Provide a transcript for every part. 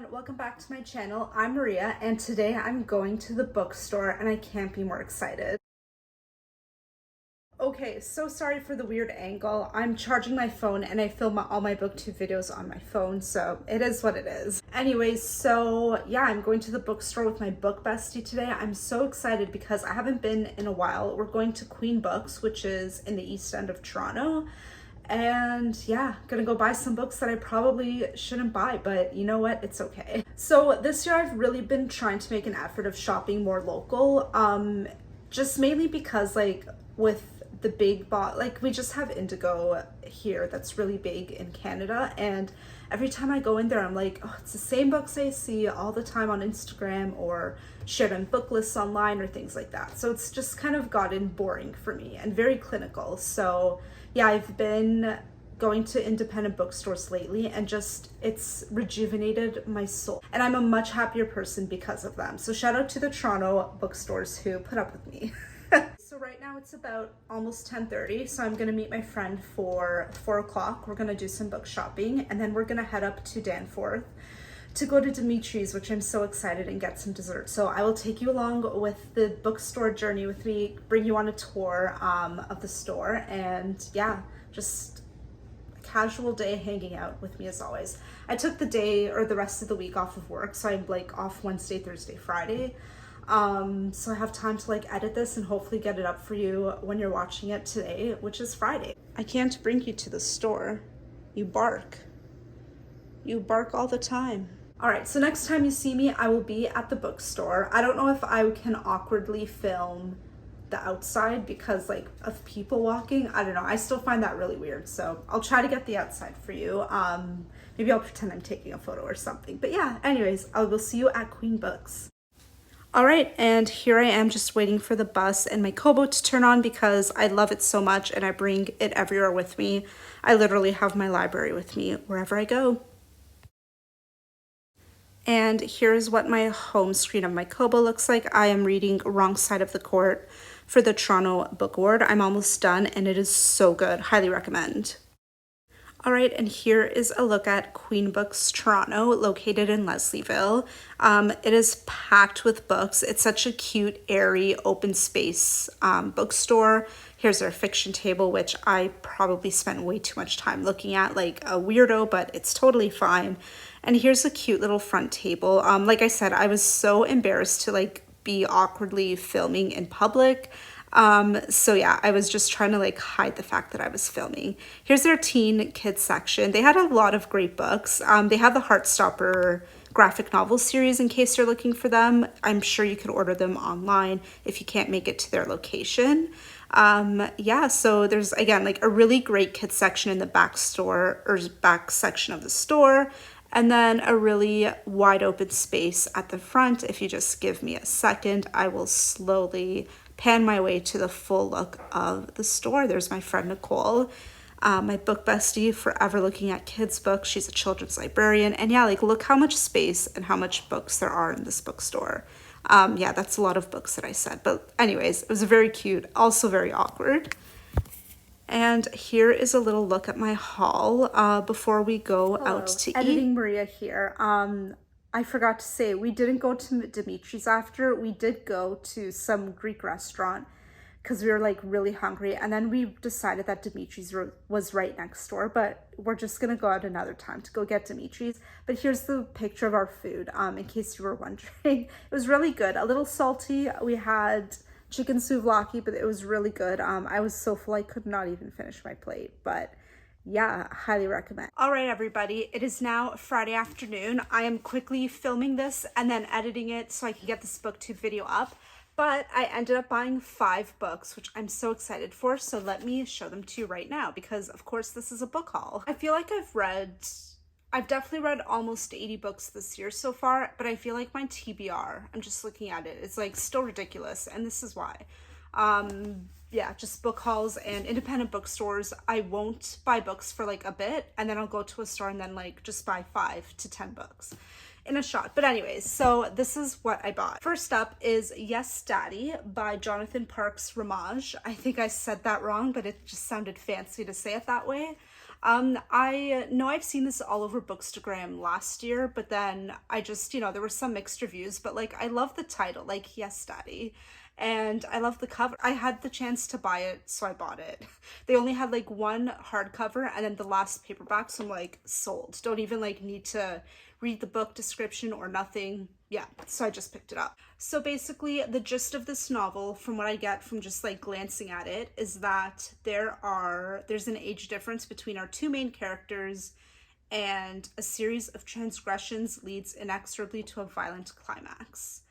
everyone, welcome back to my channel. I'm Maria and today I'm going to the bookstore and I can't be more excited. Okay, so sorry for the weird angle. I'm charging my phone and I film all my booktube videos on my phone, so it is what it is. Anyways, so yeah, I'm going to the bookstore with my book bestie today. I'm so excited because I haven't been in a while. We're going to Queen Books, which is in the East End of Toronto. And yeah, gonna go buy some books that I probably shouldn't buy, but you know what, it's okay. So this year I've really been trying to make an effort of shopping more local, just mainly because like with the big like we just have Indigo here that's really big in Canada, and every time I go in there I'm like, oh, it's the same books I see all the time on Instagram or shared on book lists online or things like that. So it's just kind of gotten boring for me and very clinical. So yeah, I've been going to independent bookstores lately and just it's rejuvenated my soul, and I'm a much happier person because of them. So shout out to the Toronto bookstores who put up with me. So right now it's about almost 10:30, so I'm gonna meet my friend for 4 o'clock. We're gonna do some book shopping and then we're gonna head up to Danforth to go to Dimitri's, which I'm so excited, and get some dessert. So I will take you along with the bookstore journey with me, bring you on a tour of the store, and yeah, just a casual day hanging out with me as always. I took the day or the rest of the week off of work, so I'm like off Wednesday, Thursday, Friday. So I have time to like edit this and hopefully get it up for you when you're watching it today, which is Friday. I can't bring you to the store. You bark. You bark all the time. All right, so next time you see me, I will be at the bookstore. I don't know if I can awkwardly film the outside because like of people walking. I don't know, I still find that really weird. So I'll try to get the outside for you. Maybe I'll pretend I'm taking a photo or something. But yeah, anyways, I will see you at Queen Books. All right, and here I am just waiting for the bus and my Kobo to turn on because I love it so much and I bring it everywhere with me. I literally have my library with me wherever I go. And here's what my home screen of my Kobo looks like. I am reading Wrong Side of the Court for the Toronto Book Award. I'm almost done and it is so good. Highly recommend. All right, and here is a look at Queen Books Toronto, located in Leslieville. It is packed with books. It's such a cute, airy, open space bookstore. Here's our fiction table, which I probably spent way too much time looking at like a weirdo, but it's totally fine. And here's a cute little front table. Like I said, I was so embarrassed to like be awkwardly filming in public. So yeah, I was just trying to like hide the fact that I was filming. Here's their teen kids section. They had a lot of great books. They have the Heartstopper graphic novel series in case you're looking for them. I'm sure you could order them online if you can't make it to their location. Yeah, so there's again like a really great kids section in the back store or back section of the store, and then a really wide open space at the front. If you just give me a second, I will slowly pan my way to the full look of the store. There's my friend Nicole, my book bestie, forever looking at kids' books. She's a children's librarian. And yeah, like look how much space and how much books there are in this bookstore. Yeah, that's a lot of books that I said. But anyways, it was very cute, also very awkward. And here is a little look at my haul before we go out to eat. Editing Maria here. I forgot to say, we didn't go to Dimitri's after. We did go to some Greek restaurant because we were like really hungry. And then we decided that Dimitri's was right next door, but we're just gonna go out another time to go get Dimitri's. But here's the picture of our food, in case you were wondering. It was really good, a little salty. We had chicken souvlaki, but it was really good. I was so full I could not even finish my plate, but yeah, highly recommend. All right, everybody, it is now Friday afternoon. I am quickly filming this and then editing it so I can get this booktube video up, but I ended up buying 5 books, which I'm so excited for. So let me show them to you right now because of course this is a book haul. I feel like I've definitely read almost 80 books this year so far, but I feel like my TBR, I'm just looking at it, it's like still ridiculous, and this is why. Yeah, just book hauls and independent bookstores. I won't buy books for like a bit and then I'll go to a store and then like just buy 5 to 10 books in a shot. But anyways, so this is what I bought. First up is Yes Daddy by Jonathan Parks Ramage. I think I said that wrong, but it just sounded fancy to say it that way. I know I've seen this all over Bookstagram last year, but then I just, there were some mixed reviews, but like I love the title, like Yes Daddy. And I love the cover. I had the chance to buy it, so I bought it. They only had like one hardcover and then the last paperback, so I'm like sold. Don't even like need to read the book description or nothing. Yeah, so I just picked it up. So basically the gist of this novel, from what I get from just like glancing at it, is that there's an age difference between our two main characters, and a series of transgressions leads inexorably to a violent climax.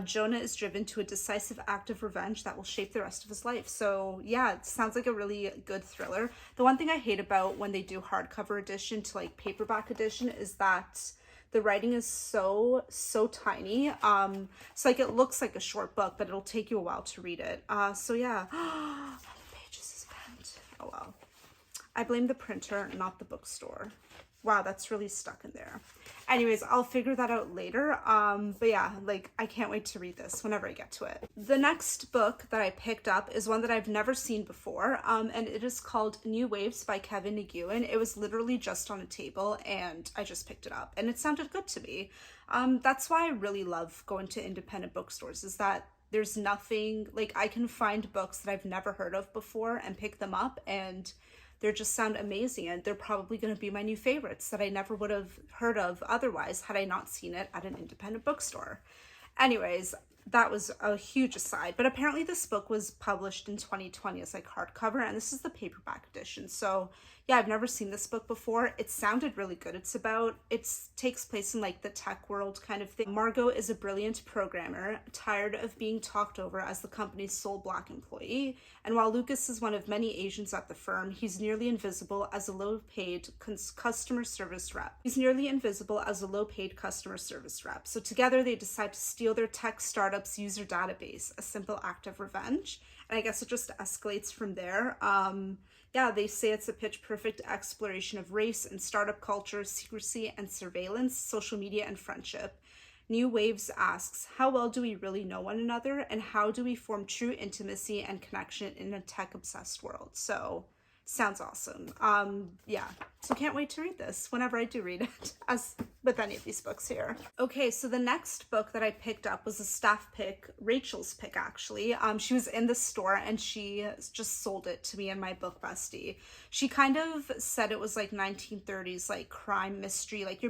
Jonah is driven to a decisive act of revenge that will shape the rest of his life. So yeah, it sounds like a really good thriller. The one thing I hate about when they do hardcover edition to like paperback edition is that the writing is so tiny. So like it looks like a short book, but it'll take you a while to read it. So yeah, how many pages is bent? Oh well. I blame the printer, not the bookstore. Wow, that's really stuck in there. Anyways, I'll figure that out later. But yeah, like I can't wait to read this whenever I get to it. The next book that I picked up is one that I've never seen before, and it is called New Waves by Kevin Nguyen. It was literally just on a table and I just picked it up and it sounded good to me. That's why I really love going to independent bookstores, is that there's nothing, like I can find books that I've never heard of before and pick them up, and they just sound amazing, and they're probably going to be my new favorites that I never would have heard of otherwise had I not seen it at an independent bookstore. Anyways, that was a huge aside, but apparently this book was published in 2020 as like hardcover, and this is the paperback edition. So yeah, I've never seen this book before. It sounded really good. It takes place in like the tech world kind of thing. Margot is a brilliant programmer, tired of being talked over as the company's sole Black employee. And while Lucas is one of many Asians at the firm, he's nearly invisible as a low-paid customer service rep. So together they decide to steal their tech startup's user database, a simple act of revenge. And I guess it just escalates from there. Yeah, they say it's a pitch perfect exploration of race and startup culture, secrecy and surveillance, social media and friendship. New Waves asks, how well do we really know one another, and how do we form true intimacy and connection in a tech-obsessed world? So sounds awesome. Yeah, so can't wait to read this whenever I do read it, as with any of these books here. Okay, so the next book that I picked up was a staff pick, Rachel's pick actually. She was in the store and she just sold it to me and my book bestie. She kind of said it was like 1930s, like crime mystery, like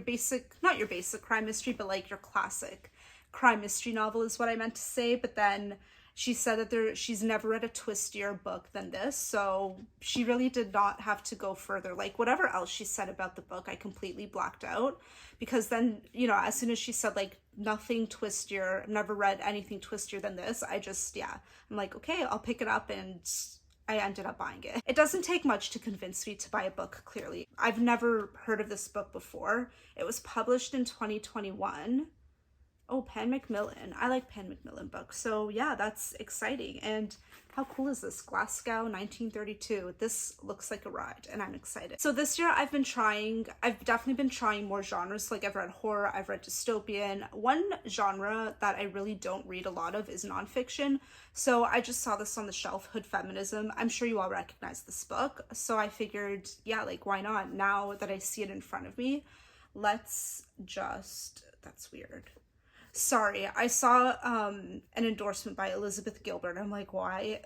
not your basic crime mystery, but like your classic crime mystery novel is what I meant to say. But then she said that she's never read a twistier book than this, so she really did not have to go further. Like whatever else she said about the book, I completely blacked out, because then, as soon as she said like nothing twistier, I've never read anything twistier than this, I'm like, okay, I'll pick it up, and I ended up buying it. It doesn't take much to convince me to buy a book, clearly. I've never heard of this book before. It was published in 2021. Oh, Pan Macmillan. I like Pan Macmillan books. So yeah, that's exciting. And how cool is this? Glasgow, 1932. This looks like a ride and I'm excited. So this year I've definitely been trying more genres. Like I've read horror, I've read dystopian. One genre that I really don't read a lot of is nonfiction. So I just saw this on the shelf, Hood Feminism. I'm sure you all recognize this book. So I figured, yeah, like why not? Now that I see it in front of me, that's weird. Sorry, I saw an endorsement by Elizabeth Gilbert. I'm like, why?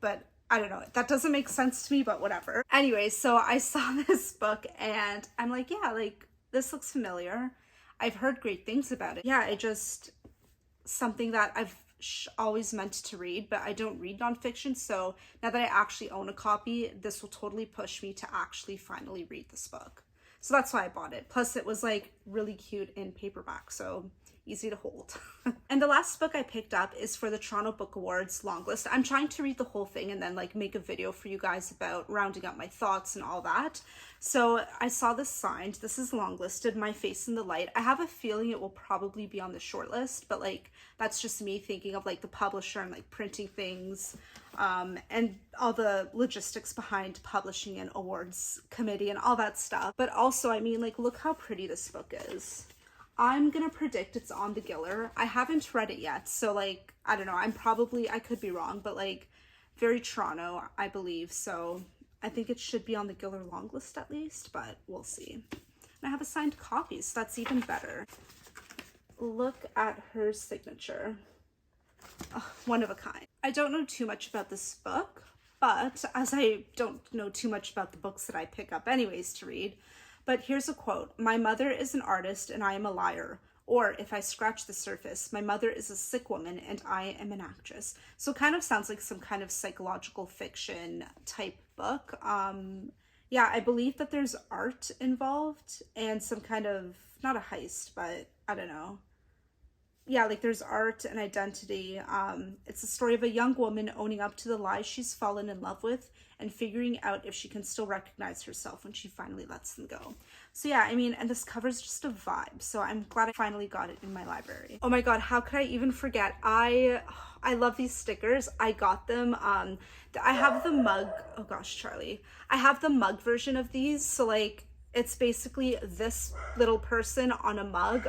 But I don't know. That doesn't make sense to me, but whatever. Anyway, so I saw this book and I'm like, yeah, like this looks familiar. I've heard great things about it. Yeah, something that I've always meant to read, but I don't read nonfiction. So now that I actually own a copy, this will totally push me to actually finally read this book. So that's why I bought it. Plus it was like really cute in paperback, so easy to hold. And the last book I picked up is for the Toronto Book Awards longlist. I'm trying to read the whole thing and then like make a video for you guys about rounding up my thoughts and all that. So I saw this signed. This is longlisted, My Face in the Light. I have a feeling it will probably be on the short list, but like that's just me thinking of like the publisher and like printing things and all the logistics behind publishing an awards committee and all that stuff. But also, I mean, like, look how pretty this book is. I'm gonna predict it's on the Giller. I haven't read it yet, so like, I don't know, I could be wrong, but like very Toronto, I believe. So I think it should be on the Giller long list at least, but we'll see. And I have a signed copy, so that's even better. Look at her signature. Oh, one of a kind. I don't know too much about this book, but as I don't know too much about the books that I pick up anyways to read, but here's a quote. My mother is an artist and I am a liar. Or if I scratch the surface, my mother is a sick woman and I am an actress. So it kind of sounds like some kind of psychological fiction type book. Yeah, I believe that there's art involved and some kind of, not a heist, but I don't know. Yeah, like there's art and identity. It's the story of a young woman owning up to the lies she's fallen in love with and figuring out if she can still recognize herself when she finally lets them go. So yeah, I mean, and this cover's just a vibe. So I'm glad I finally got it in my library. Oh my God, how could I even forget? I love these stickers. I got them. I have the mug. Oh gosh, Charlie. I have the mug version of these. So like, it's basically this little person on a mug.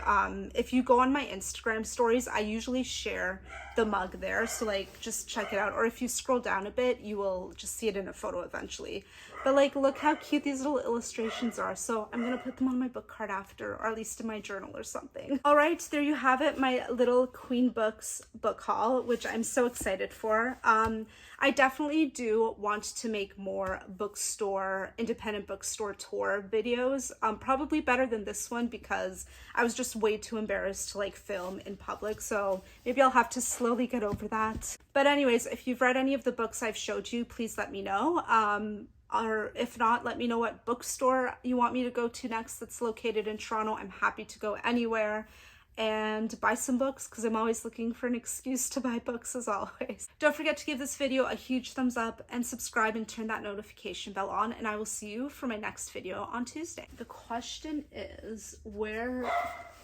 If you go on my Instagram stories, I usually share the mug there. So like, just check it out. Or if you scroll down a bit, you will just see it in a photo eventually. But like, look how cute these little illustrations are. So I'm gonna put them on my book card after, or at least in my journal or something. All right, there you have it, my little Queen Books book haul, which I'm so excited for. I definitely do want to make more bookstore, independent bookstore tour videos. Probably better than this one because I was just way too embarrassed to like film in public. So maybe I'll have to slowly get over that. But anyways, if you've read any of the books I've showed you, please let me know. Or if not, let me know what bookstore you want me to go to next that's located in Toronto. I'm happy to go anywhere and buy some books because I'm always looking for an excuse to buy books as always. Don't forget to give this video a huge thumbs up and subscribe and turn that notification bell on, and I will see you for my next video on Tuesday. The question is, where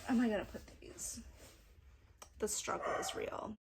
am I gonna put these? The struggle is real.